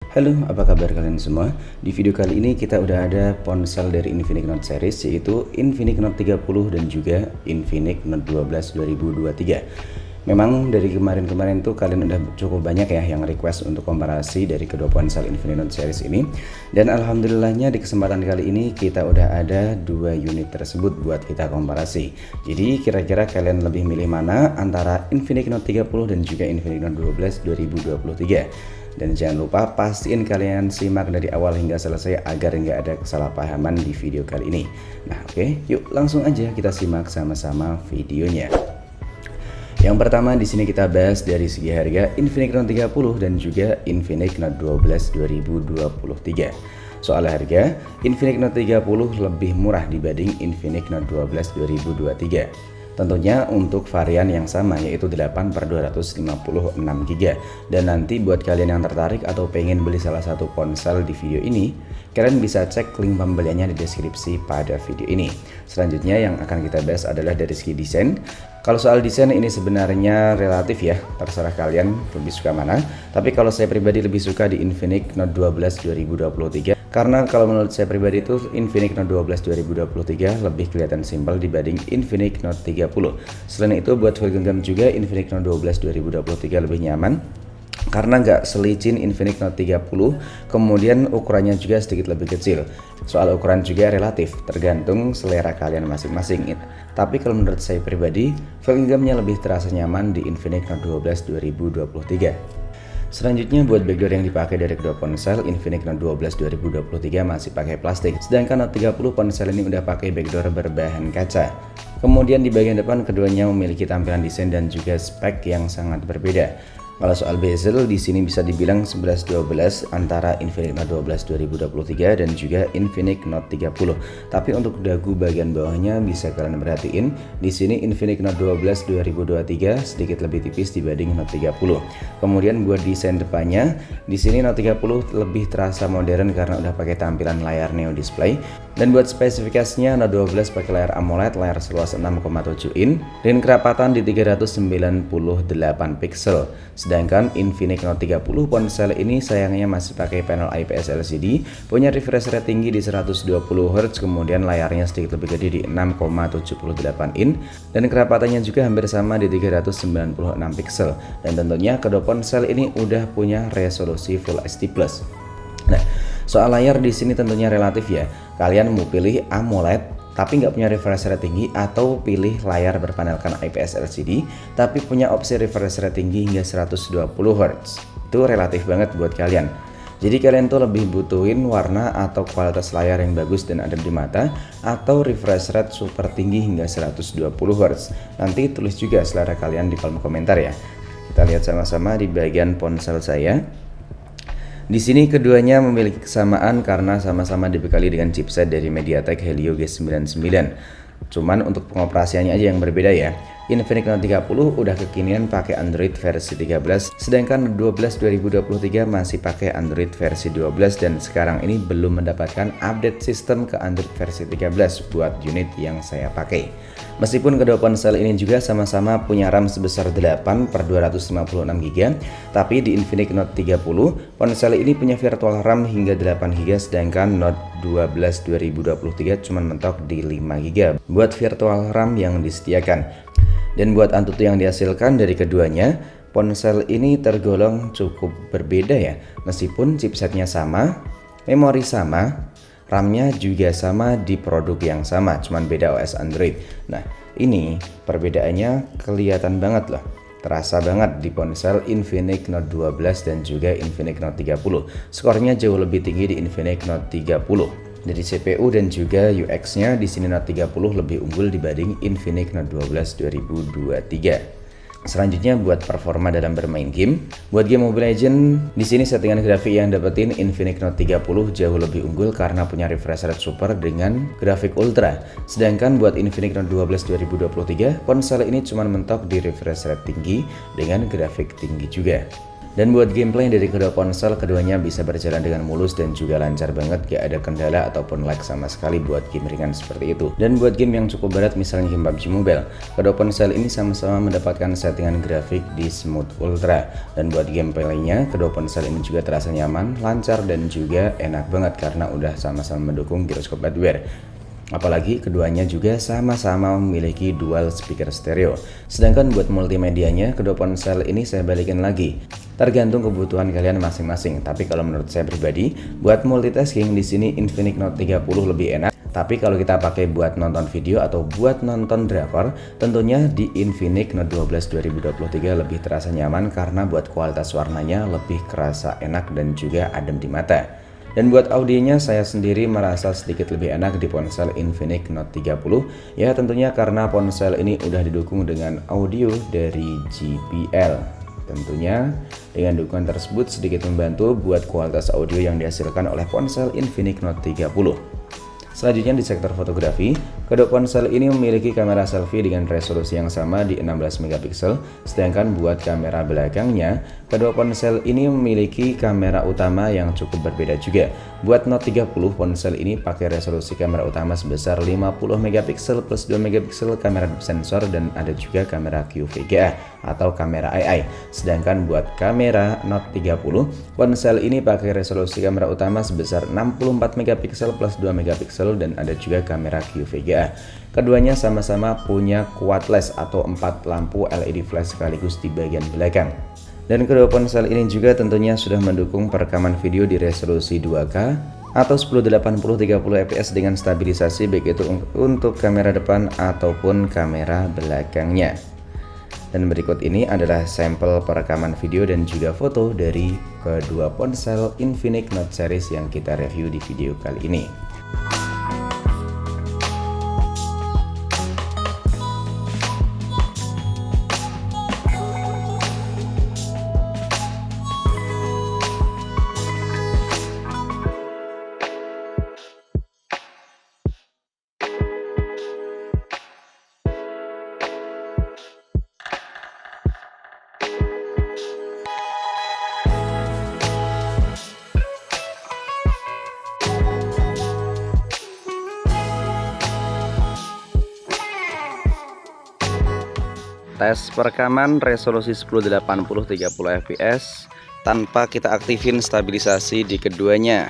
Halo, apa kabar kalian semua? Di video kali ini kita udah ada ponsel dari Infinix Note series, yaitu Infinix Note 30 dan juga Infinix Note 12 2023. Memang dari kemarin-kemarin tuh kalian udah cukup banyak ya yang request untuk komparasi dari kedua ponsel Infinix Note series ini. Dan alhamdulillahnya di kesempatan kali ini kita udah ada dua unit tersebut buat kita komparasi. Jadi kira-kira kalian lebih milih mana antara Infinix Note 30 dan juga Infinix Note 12 2023? Dan jangan lupa pastiin kalian simak dari awal hingga selesai agar nggak ada kesalahpahaman di video kali ini. Nah oke, yuk langsung aja kita simak sama-sama videonya. Yang pertama di sini kita bahas dari segi harga Infinix Note 30 dan juga Infinix Note 12 2023. Soal harga, Infinix Note 30 lebih murah dibanding Infinix Note 12 2023. Tentunya untuk varian yang sama yaitu 8/256GB. Dan nanti buat kalian yang tertarik atau pengen beli salah satu ponsel di video ini, kalian bisa cek link pembeliannya di deskripsi pada video ini. Selanjutnya yang akan kita bahas adalah dari segi desain. Kalau soal desain ini sebenarnya relatif ya, terserah kalian lebih suka mana. Tapi kalau saya pribadi lebih suka di Infinix Note 12 2023. Karena kalau menurut saya pribadi itu Infinix Note 12 2023 lebih kelihatan simpel dibanding Infinix Note 30. Selain itu buat file genggam juga Infinix Note 12 2023 lebih nyaman karena nggak selicin Infinix Note 30, kemudian ukurannya juga sedikit lebih kecil. Soal ukuran juga relatif, tergantung selera kalian masing-masing. Tapi kalau menurut saya pribadi, file genggamnya lebih terasa nyaman di Infinix Note 12 2023. Selanjutnya buat backdoor yang dipakai dari kedua ponsel, Infinix Note 12 2023 masih pakai plastik, sedangkan Note 30 ponsel ini udah pakai backdoor berbahan kaca. Kemudian di bagian depan keduanya memiliki tampilan desain dan juga spek yang sangat berbeda. Kalau soal bezel di sini bisa dibilang 11-12 antara Infinix Note 12 2023 dan juga Infinix Note 30. Tapi untuk dagu bagian bawahnya bisa kalian perhatiin, di sini Infinix Note 12 2023 sedikit lebih tipis dibanding Note 30. Kemudian buat desain depannya, di sini Note 30 lebih terasa modern karena udah pakai tampilan layar Neo Display. Dan buat spesifikasinya Note 12 pakai layar AMOLED, layar seluas 6,7 in dan kerapatan di 398 pixel. Sedangkan Infinix Note 30 ponsel ini sayangnya masih pakai panel IPS LCD, punya refresh rate tinggi di 120Hz, kemudian layarnya sedikit lebih gede di 6,78 in dan kerapatannya juga hampir sama di 396 pixel. Dan tentunya kedua ponsel ini udah punya resolusi Full HD+. Nah, soal layar di sini tentunya relatif ya. Kalian mau pilih AMOLED tapi nggak punya refresh rate tinggi, atau pilih layar berpanelkan IPS LCD tapi punya opsi refresh rate tinggi hingga 120Hz. Itu relatif banget buat kalian. Jadi kalian tuh lebih butuhin warna atau kualitas layar yang bagus dan adem di mata, atau refresh rate super tinggi hingga 120Hz. Nanti tulis juga selera kalian di kolom komentar ya. Kita lihat sama-sama di bagian ponsel saya. Di sini keduanya memiliki kesamaan karena sama-sama dibekali dengan chipset dari MediaTek Helio G99. Cuman untuk pengoperasiannya aja yang berbeda ya. Infinix Note 30 udah kekinian pakai Android versi 13, sedangkan 12 2023 masih pakai Android versi 12 dan sekarang ini belum mendapatkan update sistem ke Android versi 13 buat unit yang saya pakai. Meskipun kedua ponsel ini juga sama-sama punya RAM sebesar 8/256GB, tapi di Infinix Note 30 ponsel ini punya virtual RAM hingga 8GB, sedangkan Note 12 2023 cuma mentok di 5GB buat virtual RAM yang disediakan. Dan buat Antutu yang dihasilkan dari keduanya, ponsel ini tergolong cukup berbeda ya. Meskipun chipsetnya sama, memori sama, RAM-nya juga sama di produk yang sama, cuman beda OS Android. Nah, ini perbedaannya kelihatan banget loh. Terasa banget di ponsel Infinix Note 12 dan juga Infinix Note 30. Skornya jauh lebih tinggi di Infinix Note 30. Dari CPU dan juga UX-nya di sini Note 30 lebih unggul dibanding Infinix Note 12 2023. Selanjutnya buat performa dalam bermain game. Buat game Mobile Legends, di sini settingan grafik yang dapetin Infinix Note 30 jauh lebih unggul karena punya refresh rate super dengan grafik ultra. Sedangkan buat Infinix Note 12 2023, ponsel ini cuma mentok di refresh rate tinggi dengan grafik tinggi juga. Dan buat gameplay dari kedua ponsel, keduanya bisa berjalan dengan mulus dan juga lancar banget, gak ada kendala ataupun lag sama sekali buat game ringan seperti itu. Dan buat game yang cukup berat misalnya game PUBG Mobile, kedua ponsel ini sama-sama mendapatkan settingan grafik di Smooth Ultra. Dan buat gameplaynya, kedua ponsel ini juga terasa nyaman, lancar dan juga enak banget karena udah sama-sama mendukung gyroscope hardware. Apalagi keduanya juga sama-sama memiliki dual speaker stereo. Sedangkan buat multimedianya, kedua ponsel ini saya balikin lagi. Tergantung kebutuhan kalian masing-masing. Tapi kalau menurut saya pribadi, buat multitasking di sini Infinix Note 30 lebih enak. Tapi kalau kita pakai buat nonton video atau buat nonton drakor, tentunya di Infinix Note 12 2023 lebih terasa nyaman karena buat kualitas warnanya lebih kerasa enak dan juga adem di mata. Dan buat audionya saya sendiri merasa sedikit lebih enak di ponsel Infinix Note 30, ya tentunya karena ponsel ini udah didukung dengan audio dari JBL. Tentunya dengan dukungan tersebut sedikit membantu buat kualitas audio yang dihasilkan oleh ponsel Infinix Note 30. Selanjutnya di sektor fotografi, kedua ponsel ini memiliki kamera selfie dengan resolusi yang sama di 16 megapiksel, sedangkan buat kamera belakangnya, kedua ponsel ini memiliki kamera utama yang cukup berbeda juga. Buat Note 30, ponsel ini pakai resolusi kamera utama sebesar 50 megapiksel plus 2 megapiksel kamera depth sensor dan ada juga kamera QVGA atau kamera AI. Sedangkan buat kamera Note 30, ponsel ini pakai resolusi kamera utama sebesar 64 megapiksel plus 2 megapiksel dan ada juga kamera QVGA. Keduanya sama-sama punya quad flash atau 4 lampu LED flash sekaligus di bagian belakang. Dan kedua ponsel ini juga tentunya sudah mendukung perekaman video di resolusi 2K atau 1080 30 fps dengan stabilisasi baik itu untuk kamera depan ataupun kamera belakangnya. Dan berikut ini adalah sampel perekaman video dan juga foto dari kedua ponsel Infinix Note series yang kita review di video kali ini. Tes perekaman resolusi 1080 30 fps tanpa kita aktifin stabilisasi di keduanya.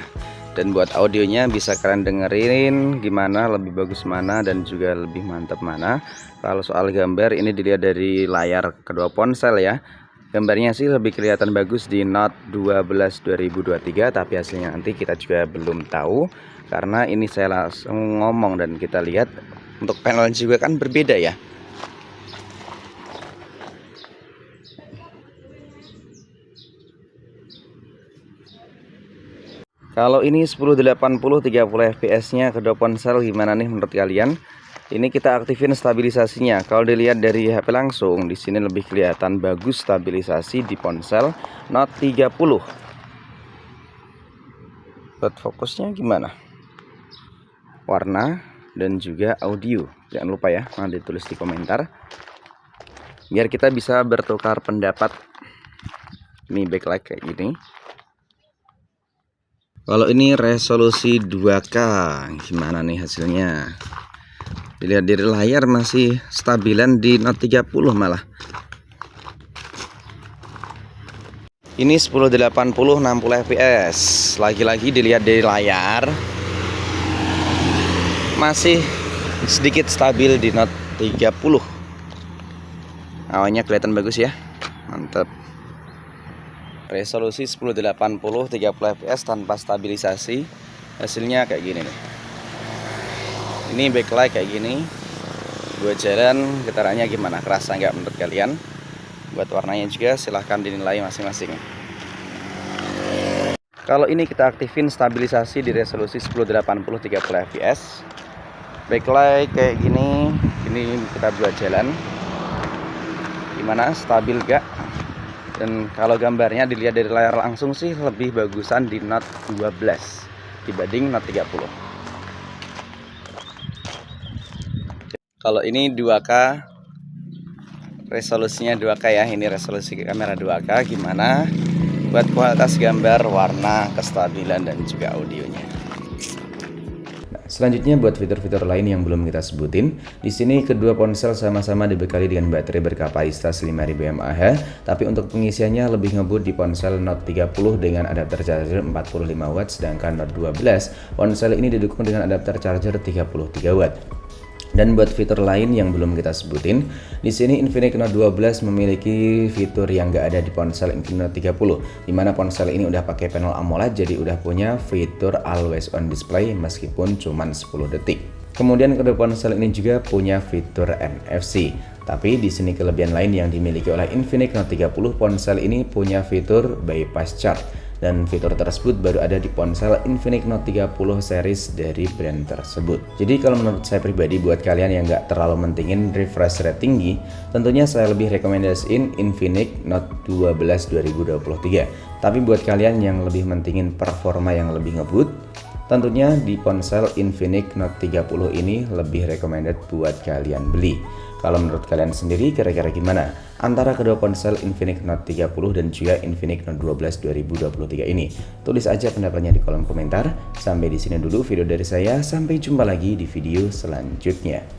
Dan buat audionya bisa kalian dengerin gimana lebih bagus mana dan juga lebih mantap mana. Kalau soal gambar ini dilihat dari layar kedua ponsel ya. Gambarnya sih lebih kelihatan bagus di Note 12 2023, tapi hasilnya nanti kita juga belum tahu karena ini saya langsung ngomong dan kita lihat untuk panel juga kan berbeda ya. Kalau ini 1080 30 fps nya kedua ponsel gimana nih menurut kalian? Ini kita aktifin stabilisasinya. Kalau dilihat dari HP langsung, di sini lebih kelihatan bagus stabilisasi di ponsel Note 30. Buat fokusnya gimana? Warna dan juga audio. Jangan lupa ya, nanti tulis di komentar. Biar kita bisa bertukar pendapat. Ini backlight kayak gini. Kalau ini resolusi 2K, gimana nih hasilnya? Dilihat dari layar masih stabilan di Note 30 malah. Ini 1080 60 fps. Lagi-lagi dilihat dari layar masih sedikit stabil di Note 30. Awalnya kelihatan bagus ya. Mantap. Resolusi 1080 30 fps tanpa stabilisasi, hasilnya kayak gini nih. Ini backlight kayak gini. Buat jalan getarannya gimana, kerasa nggak menurut kalian? Buat warnanya juga silahkan dinilai masing-masing. Kalau ini kita aktifin stabilisasi di resolusi 1080 30 fps. Backlight kayak gini. Ini kita buat jalan. Gimana, stabil gak? Dan kalau gambarnya dilihat dari layar langsung sih lebih bagusan di Note 12 dibanding Note 30. Kalau ini 2K resolusinya 2K ya. Ini resolusi kamera 2K. Gimana buat kualitas gambar, warna, kestabilan dan juga audionya. Selanjutnya buat fitur-fitur lain yang belum kita sebutin, di sini kedua ponsel sama-sama dibekali dengan baterai berkapasitas 5000 mAh, tapi untuk pengisiannya lebih ngebut di ponsel Note 30 dengan adapter charger 45 Watt, sedangkan Note 12 ponsel ini didukung dengan adapter charger 33 Watt. Dan buat fitur lain yang belum kita sebutin, di sini Infinix Note 12 memiliki fitur yang nggak ada di ponsel Infinix Note 30, dimana ponsel ini udah pakai panel AMOLED, jadi udah punya fitur Always On Display meskipun cuma 10 detik. Kemudian kedua ponsel ini juga punya fitur NFC. Tapi di sini kelebihan lain yang dimiliki oleh Infinix Note 30, ponsel ini punya fitur bypass charge. Dan fitur tersebut baru ada di ponsel Infinix Note 30 series dari brand tersebut. Jadi kalau menurut saya pribadi, buat kalian yang nggak terlalu mentingin refresh rate tinggi, tentunya saya lebih rekomendasiin Infinix Note 12 2023. Tapi buat kalian yang lebih mentingin performa yang lebih ngebut, tentunya di ponsel Infinix Note 30 ini lebih recommended buat kalian beli. Kalau menurut kalian sendiri kira-kira gimana antara kedua ponsel Infinix Note 30 dan juga Infinix Note 12 2023 ini? Tulis aja pendapatnya di kolom komentar. Sampai di sini dulu video dari saya, sampai jumpa lagi di video selanjutnya.